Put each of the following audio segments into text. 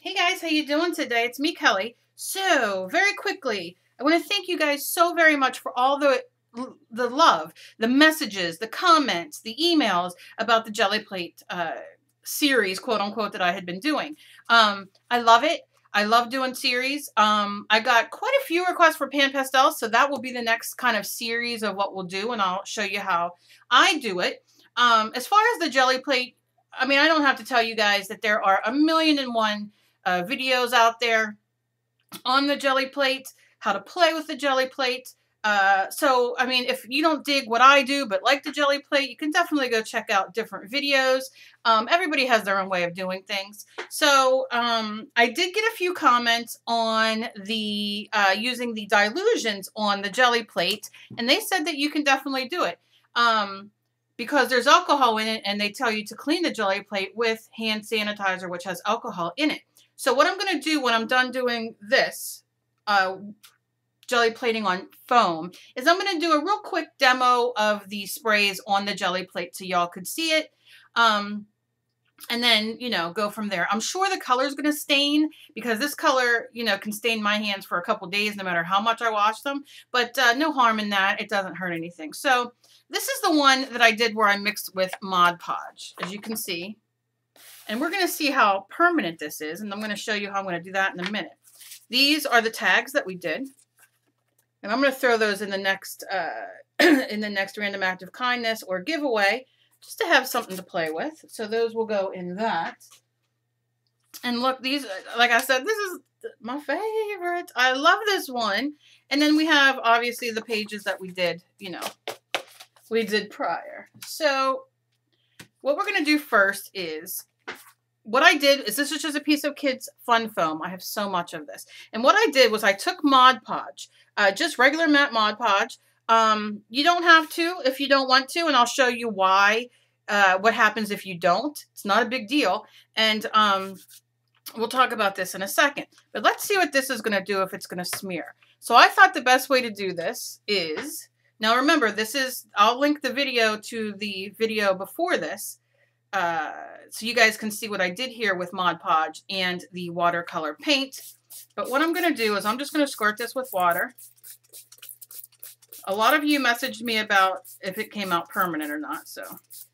Hey guys, how you doing today? It's me, Kelly. So, very quickly, I want to thank you guys so very much for all the love, the messages, the comments, the emails about the Jelly Plate series, quote unquote, that I had been doing. I love it. I love doing series. I got quite a few requests for pan pastels, so that will be the next kind of series of what we'll do, and I'll show you how I do it. As far as the Jelly Plate, I mean, I don't have to tell you guys that there are a million and one videos out there on the Jelly Plate, how to play with the Jelly Plate. So, I mean, if you don't dig what I do, but like the Jelly Plate, you can definitely go check out different videos. Everybody has their own way of doing things. So, I did get a few comments on the using the dilutions on the Jelly Plate, and they said that you can definitely do it. Because there's alcohol in it, and they tell you to clean the Jelly Plate with hand sanitizer, which has alcohol in it. So what I'm going to do when I'm done doing this jelly plating on foam is I'm going to do a real quick demo of the sprays on the Jelly Plate so y'all could see it. And then, you know, go from there. I'm sure the color is going to stain because this color, you know, can stain my hands for a couple days no matter how much I wash them. But no harm in that. It doesn't hurt anything. So this is the one that I did where I mixed with Mod Podge, as you can see. And we're going to see how permanent this is, and I'm going to show you how I'm going to do that in a minute. These are the tags that we did, and I'm going to throw those in the next Random Act of Kindness or giveaway, just to have something to play with. So those will go in that. And look, these, like I said, this is my favorite. I love this one. And then we have, obviously, the pages that we did, you know, we did prior. So what we're going to do first is, what I did is, this is just a piece of kids fun foam. I have so much of this. And what I did was I took Mod Podge, just regular matte Mod Podge. You don't have to if you don't want to, and I'll show you why, what happens if you don't. It's not a big deal. And we'll talk about this in a second. But let's see what this is going to do if it's going to smear. So I thought the best way to do this is, now remember, this is, I'll link the video to the video before this. So you guys can see what I did here with Mod Podge and the watercolor paint. But what I'm going to do is I'm just going to squirt this with water. A lot of you messaged me about if it came out permanent or not. So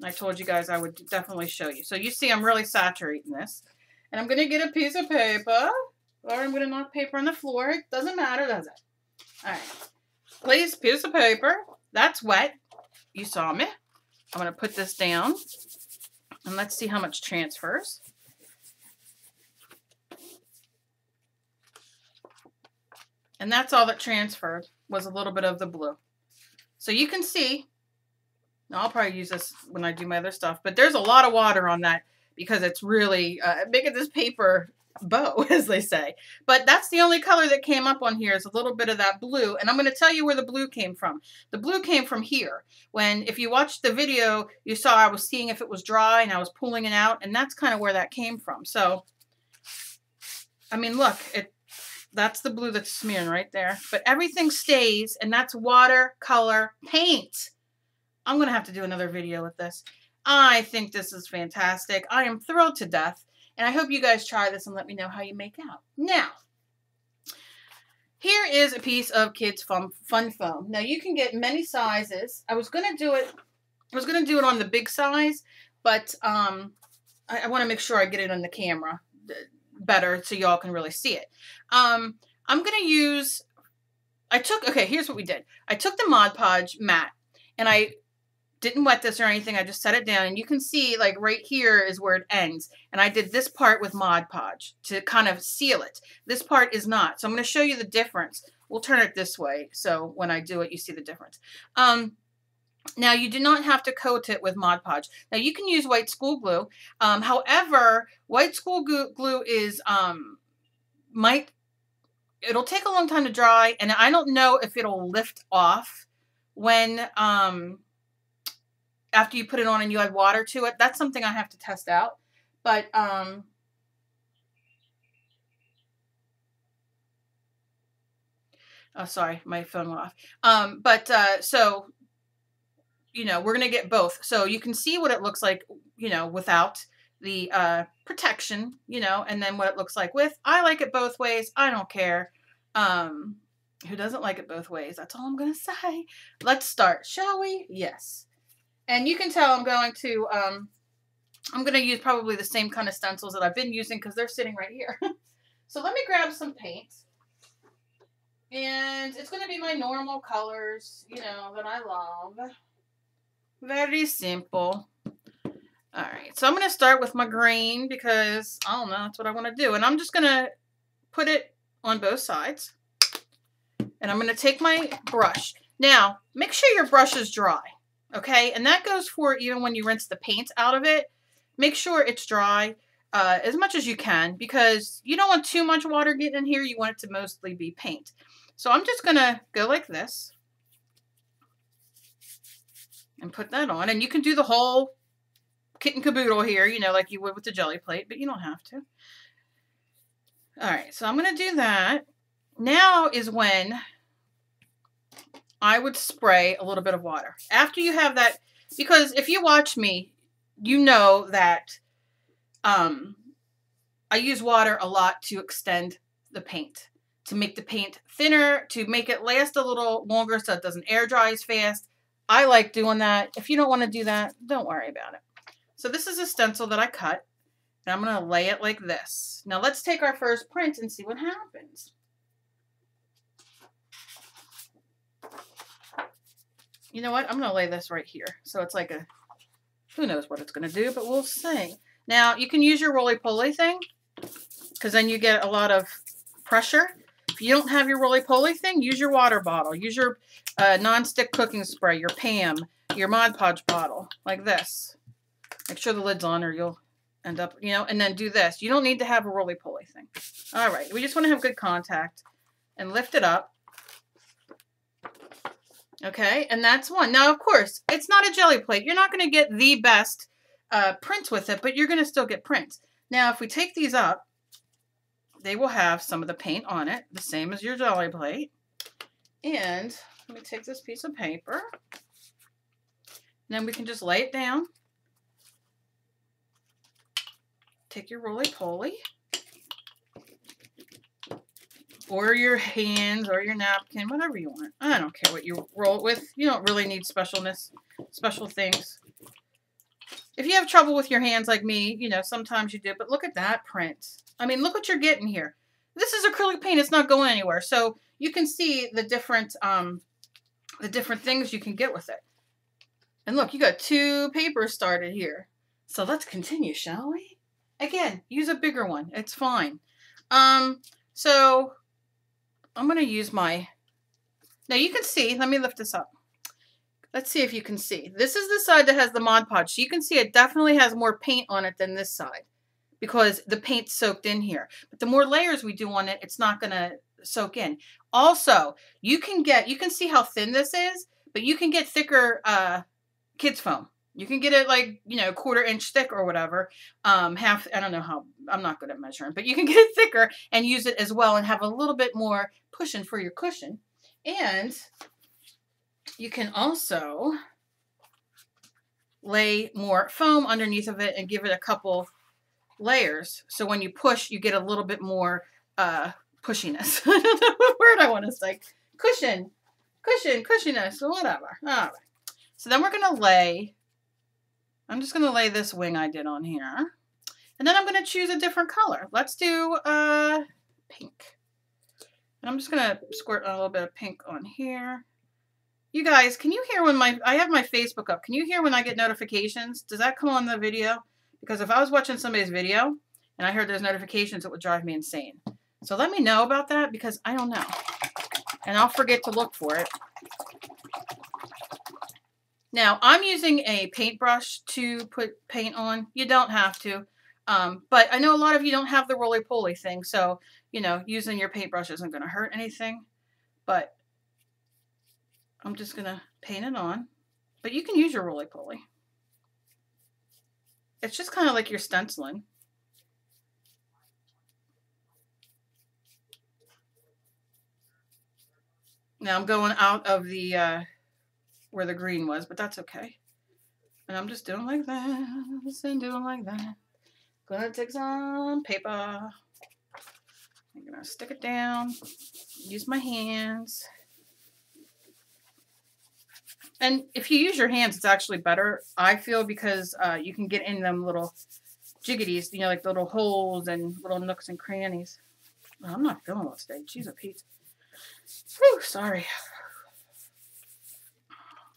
I told you guys I would definitely show you. So you see I'm really saturating this. And I'm going to get a piece of paper. Or I'm going to knock paper on the floor. It doesn't matter, does it? All right. Please, piece of paper. That's wet. You saw me. I'm going to put this down. And let's see how much transfers. And that's all that transferred, was a little bit of the blue. So you can see, now I'll probably use this when I do my other stuff, but there's a lot of water on that because it's really making this paper bow, as they say. But that's the only color that came up on here, is a little bit of that blue. And I'm going to tell you where the blue came from. The blue came from here. When, if you watched the video, you saw I was seeing if it was dry and I was pulling it out, and that's kind of where that came from. So, I mean, look, that's the blue that's smearing right there. But everything stays, and that's watercolor paint. I'm going to have to do another video with this. I think this is fantastic. I am thrilled to death. And I hope you guys try this and let me know how you make out. Now, here is a piece of kids fun foam. Now you can get many sizes. I was gonna do it on the big size, but I want to make sure I get it on the camera better so y'all can really see it. I'm gonna use. Okay, here's what we did. I took the Mod Podge matte, and I didn't wet this or anything. I just set it down, and you can see, like, right here is where it ends. And I did this part with Mod Podge to kind of seal it. This part is not. So I'm going to show you the difference. We'll turn it this way so when I do it, you see the difference. Now, you do not have to coat it with Mod Podge. Now, you can use white school glue. However, white school glue is, it'll take a long time to dry, and I don't know if it'll lift off when, after you put it on and you add water to it. That's something I have to test out. But, oh, sorry, my phone went off. So, you know, we're going to get both. So you can see what it looks like, you know, without. the protection, you know, and then what it looks like with. I like it both ways. I don't care. Who doesn't like it both ways? That's all I'm going to say. Let's start, shall we? Yes. And you can tell I'm going to use probably the same kind of stencils that I've been using because they're sitting right here. So let me grab some paint. And it's going to be my normal colors, you know, that I love. Very simple. All right, so I'm going to start with my green because, I don't know, that's what I want to do. And I'm just going to put it on both sides. And I'm going to take my brush. Now, make sure your brush is dry, okay? And that goes for even when you rinse the paint out of it. Make sure it's dry as much as you can because you don't want too much water getting in here. You want it to mostly be paint. So I'm just going to go like this and put that on. And you can do the whole kit and caboodle here, you know, like you would with the jelly plate, but you don't have to. All right, so I'm going to do that. Now is when I would spray a little bit of water. After you have that, because if you watch me, you know that I use water a lot to extend the paint, to make the paint thinner, to make it last a little longer so it doesn't air dry as fast. I like doing that. If you don't want to do that, don't worry about it. So this is a stencil that I cut, and I'm going to lay it like this. Now let's take our first print and see what happens. You know what? I'm going to lay this right here. So it's like a, who knows what it's going to do, but we'll see. Now, you can use your roly-poly thing, because then you get a lot of pressure. If you don't have your roly-poly thing, use your water bottle. Use your non-stick cooking spray, your Pam, your Mod Podge bottle, like this. Make sure the lid's on or you'll end up, you know, and then do this. You don't need to have a roly-poly thing. All right, we just want to have good contact and lift it up. Okay, and that's one. Now, of course, it's not a jelly plate. You're not going to get the best prints with it, but you're going to still get prints. Now, if we take these up, they will have some of the paint on it, the same as your jelly plate. And let me take this piece of paper. And then we can just lay it down. Take your roly-poly. Or your hands, or your napkin, whatever you want. I don't care what you roll it with. You don't really need special things. If you have trouble with your hands like me, you know, sometimes you do. But look at that print. I mean, look what you're getting here. This is acrylic paint. It's not going anywhere. So you can see the different things you can get with it. And look, you got 2 papers started here. So let's continue, shall we? Again, use a bigger one. It's fine. So I'm going to use my, now you can see, let me lift this up. Let's see if you can see. This is the side that has the Mod Podge. So you can see it definitely has more paint on it than this side because the paint's soaked in here. But the more layers we do on it, it's not going to soak in. Also, you can see how thin this is, but you can get thicker kids foam. You can get it like, you know, 1/4 inch thick or whatever. Half, I don't know how, I'm not good at measuring, but you can get it thicker and use it as well and have a little bit more pushing for your cushion. And you can also lay more foam underneath of it and give it a couple layers. So when you push, you get a little bit more pushiness. I don't know what word I want to say. Cushiness, or whatever. All right. So then we're going to lay, I'm just going to lay this wing I did on here. And then I'm going to choose a different color. Let's do pink. And I'm just going to squirt a little bit of pink on here. You guys, can you hear when I have my Facebook up. Can you hear when I get notifications? Does that come on the video? Because if I was watching somebody's video and I heard those notifications, it would drive me insane. So let me know about that because I don't know. And I'll forget to look for it. Now, I'm using a paintbrush to put paint on. You don't have to. But I know a lot of you don't have the roly-poly thing. So, you know, using your paintbrush isn't going to hurt anything. But I'm just going to paint it on. But you can use your roly-poly. It's just kind of like you're stenciling. Now I'm going out of the where the green was, but that's okay. And I'm just doing like that and doing like that. Gonna take some paper. I'm gonna stick it down. Use my hands. And if you use your hands, it's actually better, I feel, because you can get in them little jiggities, you know, like little holes and little nooks and crannies. Oh, I'm not feeling well today. Jeez, Pete. Whew, sorry.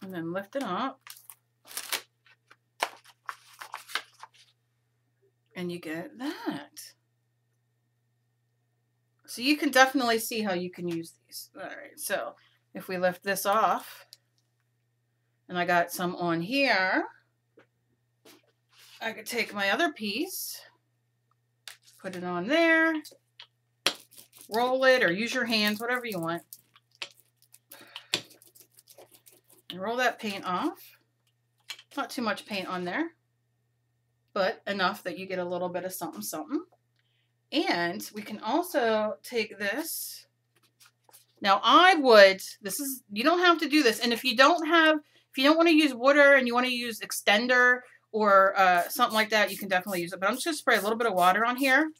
And then lift it up. And you get that. So you can definitely see how you can use these. All right, so if we lift this off, and I got some on here, I could take my other piece, put it on there, roll it, or use your hands, whatever you want. And roll that paint off. Not too much paint on there, but enough that you get a little bit of something, something. And we can also take this. Now you don't have to do this. And if you don't want to use water and you want to use extender or something like that, you can definitely use it. But I'm just going to spray a little bit of water on here.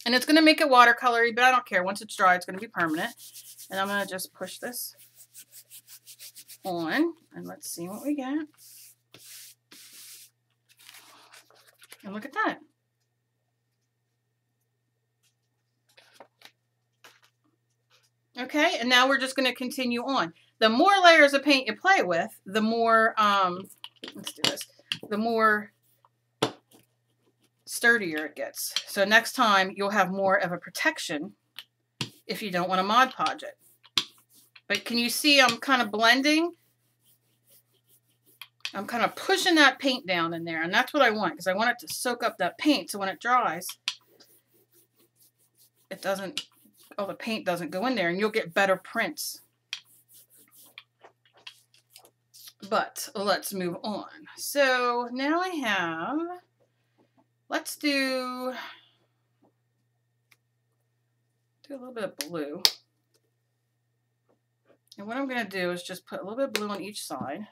And it's going to make it watercolory, but I don't care. Once it's dry, it's going to be permanent. And I'm going to just push this on. And let's see what we get. And look at that. Okay, and now we're just going to continue on. The more layers of paint you play with, the more, let's do this, the more sturdier it gets. So next time you'll have more of a protection if you don't want to Mod Podge it. But can you see I'm kind of blending? I'm kind of pushing that paint down in there, and that's what I want, because I want it to soak up that paint, so when it dries, it doesn't, all the paint doesn't go in there, and you'll get better prints. But let's move on. So now I have, let's do a little bit of blue. And what I'm going to do is just put a little bit of blue on each side.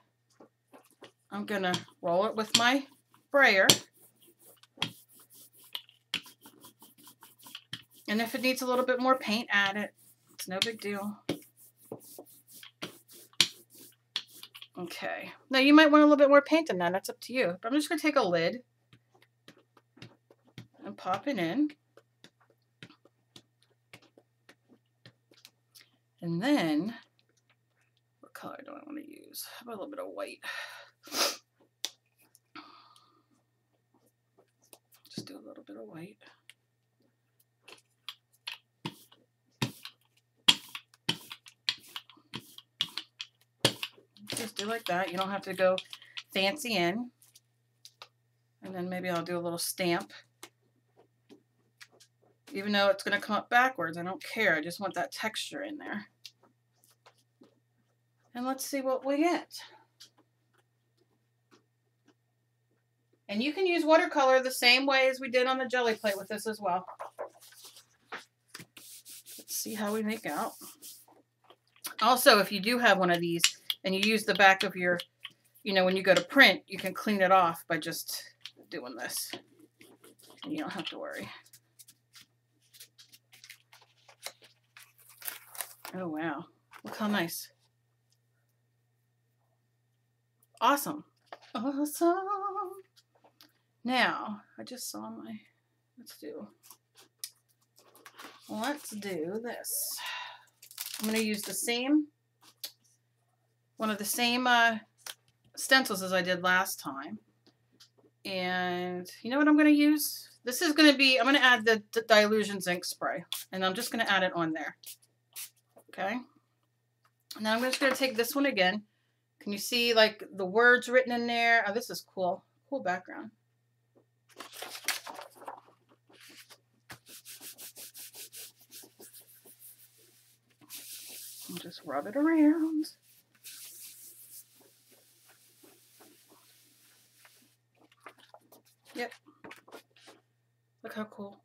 I'm going to roll it with my sprayer. And if it needs a little bit more paint, add it. It's no big deal. Okay. Now you might want a little bit more paint than that. That's up to you. But I'm just going to take a lid and pop it in. And then, what color do I want to use? How about a little bit of white? Just do a little bit of white. Just do like that. You don't have to go fancy in. And then maybe I'll do a little stamp. Even though it's going to come up backwards, I don't care. I just want that texture in there. And let's see what we get. And you can use watercolor the same way as we did on the jelly plate with this as well. Let's see how we make out. Also, if you do have one of these and you use the back of your, you know, when you go to print, you can clean it off by just doing this. And you don't have to worry. Oh, wow. Look how nice. Awesome. Awesome. Now, I just saw my, let's do this. I'm going to use the same, one of the same stencils as I did last time. And you know what I'm going to use? This is going to be, I'm going to add the Dylusions ink spray. And I'm just going to add it on there. Okay. And then I'm just going to take this one again. Can you see like the words written in there? Oh, this is cool. Cool background. And just rub it around. Yep. Look how cool.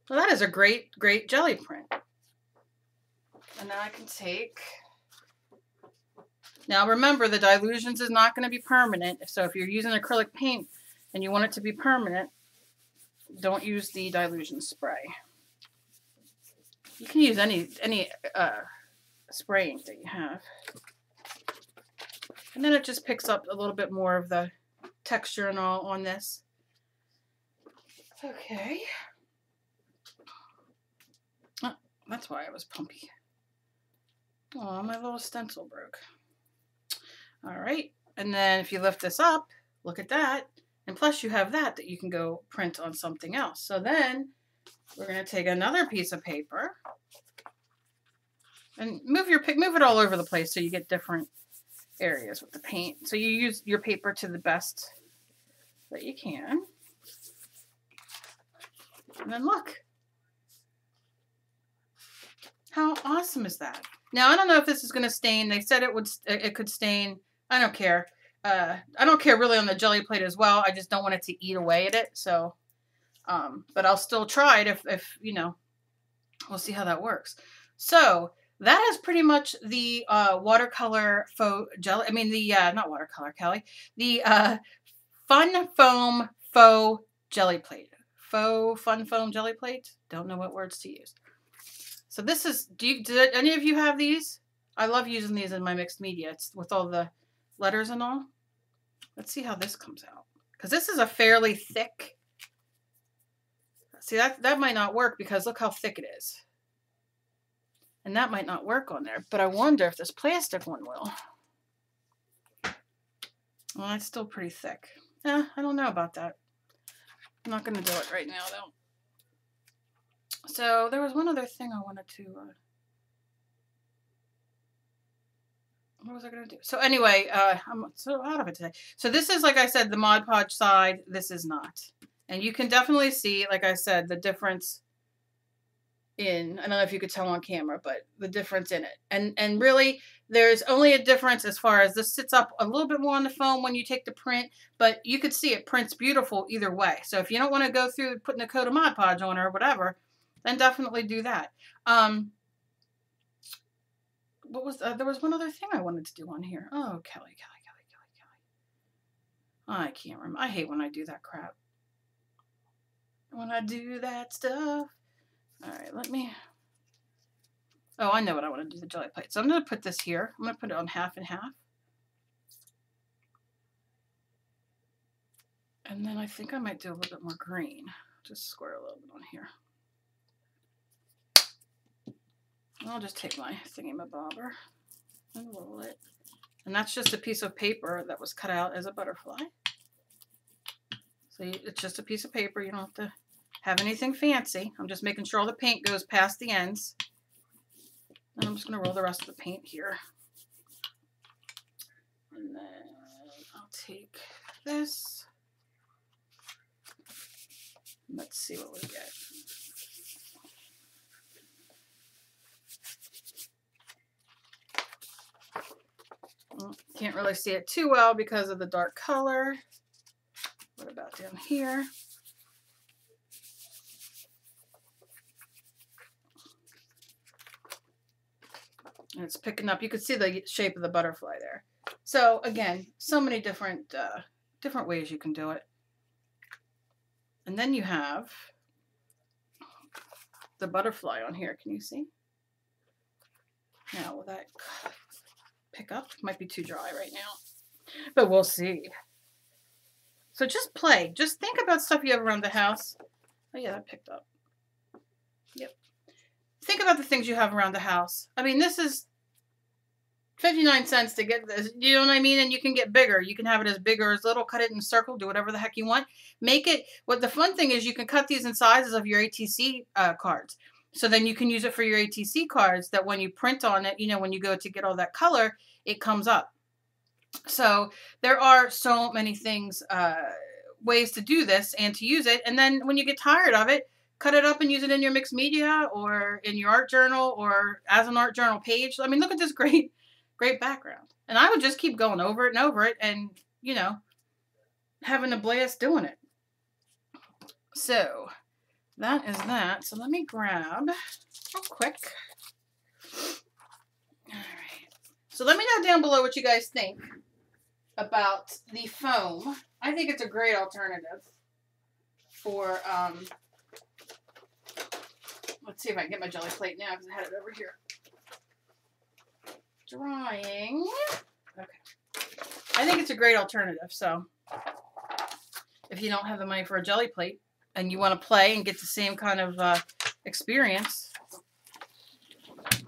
Well, that is a great, great jelly print. And then I can take, now remember the Dylusions is not going to be permanent. So if you're using acrylic paint and you want it to be permanent, don't use the dilution spray. You can use any spray ink that you have. And then it just picks up a little bit more of the texture and all on this. Okay. Oh, that's why I was pumpy. Oh, my little stencil broke. All right. And then if you lift this up, look at that. And plus you have that you can go print on something else. So then we're going to take another piece of paper and move it all over the place so you get different areas with the paint. So you use your paper to the best that you can. And then look. How awesome is that? Now, I don't know if this is going to stain. They said it could stain. I don't care. I don't care really on the jelly plate as well. I just don't want it to eat away at it. So, but I'll still try it if you know, we'll see how that works. So that is pretty much the watercolor faux jelly. I mean the not watercolor, Kelly. The fun foam faux jelly plate. Faux fun foam jelly plate. Don't know what words to use. So this is. Did any of you have these? I love using these in my mixed media. It's with all the letters and all. Let's see how this comes out. Because this is a fairly thick. See, that might not work because look how thick it is. And that might not work on there. But I wonder if this plastic one will. Well, it's still pretty thick. I don't know about that. I'm not going to do it right now, though. So there was one other thing I wanted to... what was I going to do? So anyway, I'm so out of it today. So this is, like I said, the Mod Podge side. This is not. And you can definitely see, like I said, the difference in, I don't know if you could tell on camera, but the difference in it. And really, there's only a difference as far as this sits up a little bit more on the foam when you take the print, but you could see it prints beautiful either way. So if you don't want to go through putting a coat of Mod Podge on or whatever, then definitely do that. What was there was one other thing I wanted to do on here. Oh, Kelly. I can't remember. I hate when I do that crap. When I do that stuff. All right, let me. Oh, I know what I want to do the jelly plate. So I'm going to put this here. I'm going to put it on half and half. And then I think I might do a little bit more green. Just square a little bit on here. I'll just take my thingy-mabobber and roll it. And that's just a piece of paper that was cut out as a butterfly. So it's just a piece of paper. You don't have to have anything fancy. I'm just making sure all the paint goes past the ends. And I'm just going to roll the rest of the paint here. And then I'll take this. Let's see what we get. Can't really see it too well because of the dark color. What about down here? And it's picking up. You can see the shape of the butterfly there. So again, so many different ways you can do it. And then you have the butterfly on here. Can you see? Now will that pick up? Might be too dry right now, but we'll see. So just play. Just think about stuff you have around the house. Oh yeah, that picked up. Yep. Think about the things you have around the house. I mean, this is 59 cents to get this. You know what I mean? And you can get bigger. You can have it as big or as little. Cut it in a circle. Do whatever the heck you want. Make it. What the fun thing is, you can cut these in sizes of your ATC cards. So then you can use it for your ATC cards that when you print on it, you know, when you go to get all that color, it comes up. So there are so many things, ways to do this and to use it. And then when you get tired of it, cut it up and use it in your mixed media or in your art journal or as an art journal page. I mean, look at this great background. And I would just keep going over it and over it and, you know, having a blast doing it. So that is that. So let me grab real quick. All right. So let me know down below what you guys think about the foam. I think it's a great alternative. for, let's see if I can get my jelly plate now because I had it over here. Drying. Okay. I think it's a great alternative. So if you don't have the money for a jelly plate and you want to play and get the same kind of experience. Okay.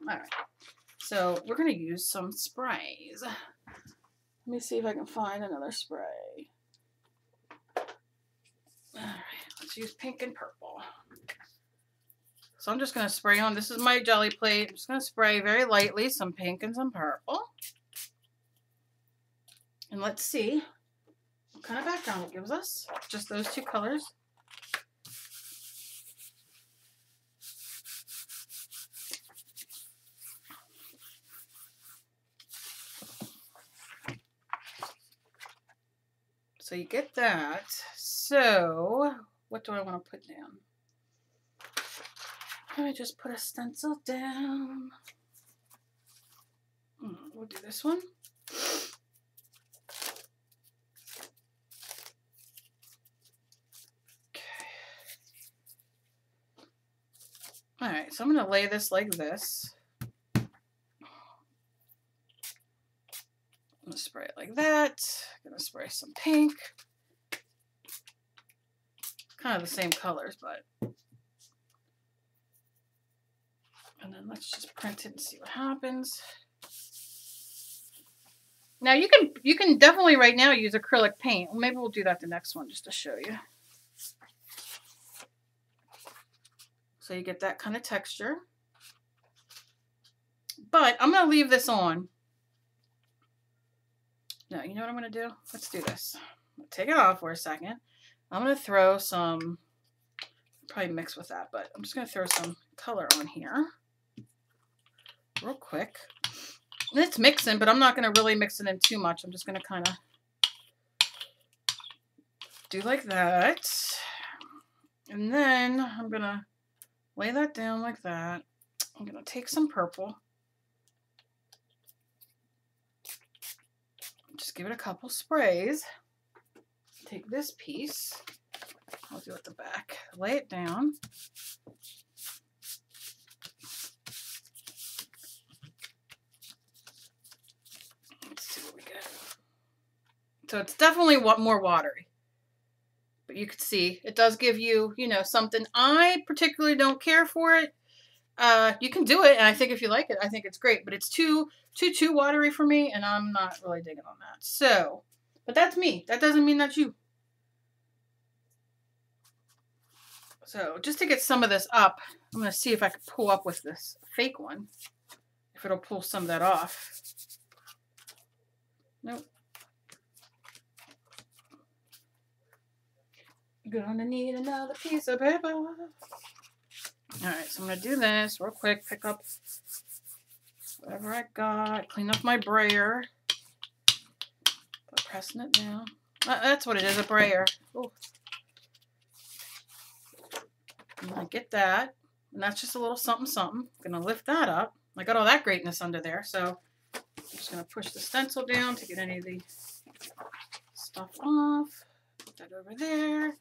All right. So we're going to use some sprays. Let me see if I can find another spray. All right. Let's use pink and purple. So I'm just going to spray on. This is my jelly plate. I'm just going to spray very lightly some pink and some purple. And let's see what kind of background it gives us. Just those two colors. So you get that. So what do I want to put down? Let me just put a stencil down. We'll do this one. Okay. All right, so I'm going to lay this like this. I'm going to spray it like that. I'm going to spray some pink. Kind of the same colors, but. And then let's just print it and see what happens. Now you can definitely right now use acrylic paint. Well, maybe we'll do that the next one just to show you. So you get that kind of texture. But I'm going to leave this on. Now, you know what I'm going to do? Let's do this. Take it off for a second. I'm going to throw some, probably mix with that, but I'm just going to throw some color on here. Real quick. And it's mixing, but I'm not going to really mix it in too much. I'm just going to kind of do like that. And then I'm going to lay that down like that. I'm going to take some purple. Just give it a couple sprays. Take this piece. I'll do it at the back. Lay it down. So it's definitely more watery. But you can see it does give you, you know, something. I particularly don't care for it. You can do it, and I think if you like it, I think it's great. But it's too watery for me, and I'm not really digging on that. So, but that's me. That doesn't mean that's you. So just to get some of this up, I'm going to see if I can pull up with this fake one. If it'll pull some of that off. Nope. Gonna need another piece of paper. Alright, so I'm gonna do this real quick. Pick up whatever I got. Clean up my brayer. Pressing it down. That's what it is, a brayer. Ooh. I'm gonna get that. And that's just a little something something. I'm gonna lift that up. I got all that greatness under there, so I'm just gonna push the stencil down to get any of the stuff off. Put that over there.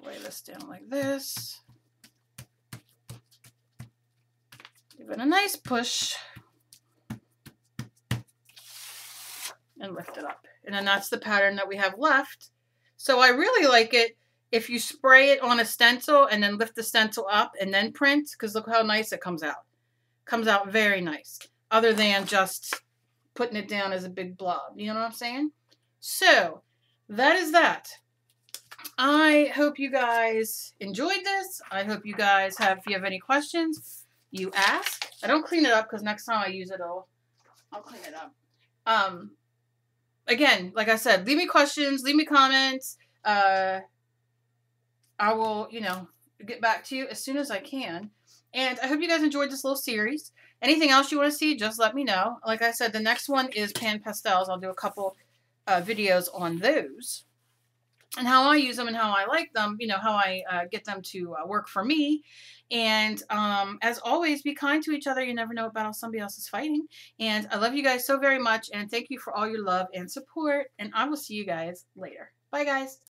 Lay this down like this. Give it a nice push. And lift it up. And then that's the pattern that we have left. So I really like it if you spray it on a stencil and then lift the stencil up and then print, because look how nice it comes out. Comes out very nice. Other than just putting it down as a big blob. You know what I'm saying? So that is that. I hope you guys enjoyed this. I hope you guys have, if you have any questions, you ask. I don't clean it up because next time I use it, I'll clean it up. Again, like I said, leave me questions, leave me comments. I will, you know, get back to you as soon as I can. And I hope you guys enjoyed this little series. Anything else you want to see, just let me know. Like I said, the next one is pan pastels. I'll do a couple videos on those. And how I use them and how I like them, you know, how I get them to work for me. And as always, be kind to each other. You never know what battle somebody else is fighting. And I love you guys so very much. And thank you for all your love and support. And I will see you guys later. Bye, guys.